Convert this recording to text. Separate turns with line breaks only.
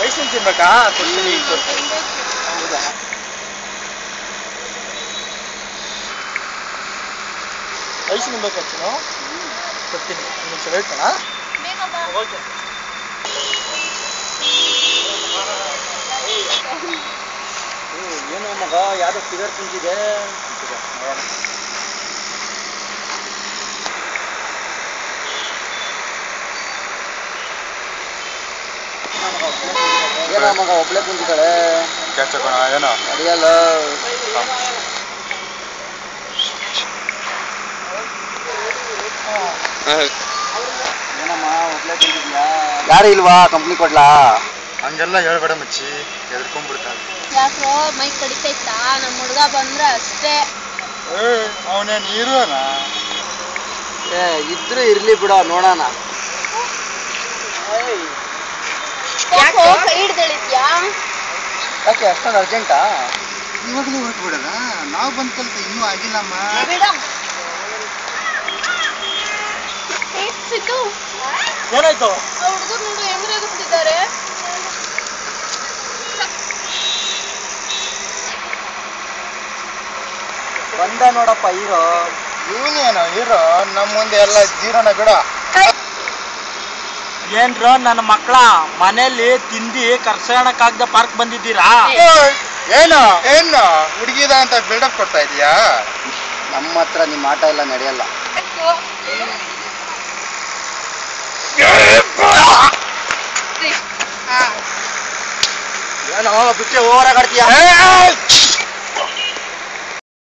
Ice cream ತಿನ್ಬೇಕಾ? ಕೊಡ್ತೀನಿ. ಹೌದಾ? Ice cream ಬೇಕಾ ಚಿನ್ನು? ಕೊಡ್ತೀನಿ. ನಿಮಿಷ ವೇಟ್ ಮಾಡ. ಓಕೆ.
ಏನೋ ಮಗ ಯಾವ್ದೋ ಫಿಗರ್ ಕುಂತಿದೆ. ಏನೋ ಮಗ ಒಬ್ಳೆ ಕುಂತಿದ್ದಾಳೆ.
ಕ್ಯಾಚಕೋಣ ಏನೋ
ಅಡಿಯಲ್ಲ. ಏನಮ್ಮ ಒಬ್ಳೆ ಕುಂತಿದ್ಯಾ? ಯಾರು ಇಲ್ವಾ? ಕಂಪ್ನಿ ಕೊಡ್ಲಾ?
ಹಂಗೆಲ್ಲ ಹೇಳ್ಬೇಡ ಮಚ್ಚಿ, ಎದ್ಕೊಂಡ್ಬಿಡ್ತಾನೆ.
ಯಾಕೋ ಮೈ ಕಡಿತೈತಾ? ನಮ್ಮ ಹುಡುಗ ಬಂದ್ರೆ ಅಷ್ಟೇ.
ಅವನೇನು ಇರೋಣ?
ಇದ್ರು ಇರ್ಲಿ ಬಿಡ, ನೋಡೋಣ.
ಯಾಕೋ ಕೈ ಹಿಡ್ದೆಳಿದ್ಯಾ?
ಯಾಕೆ ಅಷ್ಟೊಂದು ಅರ್ಜೆಂಟಾ?
ಇವಾಗಲೇ ಹೊರಟ್ಬಿಡೋಣ. ನಾವು ಬಂದ್ ಕಲ್ತ ಇನ್ನೂ ಆಗಿಲ್ಲಮ್ಮ.
ಬಿಡ. ಸಿದ್ದು,
ಏನಾಯ್ತು?
ಆ ಹುಡುಗರು ನೋಡು ಹೆಂಗ್ ರೇಗಿಸ್ತಿದ್ದಾರೆ.
ಬಂದ ನೋಡಪ್ಪ ಹೀರೋ.
ಇವನೇನೋ ಹೀರೋ, ನಮ್ಮ ಮುಂದೆ ಎಲ್ಲ ಜೀರೋನ ಬಿಡ.
ಏನ್ರ ನನ್ನ ಮಕ್ಕಳ ಮನೆಯಲ್ಲಿ ತಿಂದಿ ಕರ್ಸಣಕ್ಕಾಗದ ಪಾರ್ಕ್ ಬಂದಿದ್ದೀರಾ?
ಏನು ಹುಡುಗಿದ ಅಂತ ಬಿಲ್ಡಪ್ ಕೊಡ್ತಾ ಇದೀಯಾ?
ನಮ್ಮ ಹತ್ರ ನಿಮ್ಮ ಆಟ ಎಲ್ಲ ನಡೆಯಲ್ಲ. ಏನೋ ಬಿಟ್ಟೆ ಓವರಾಗಿ ಆಡ್ತೀಯ?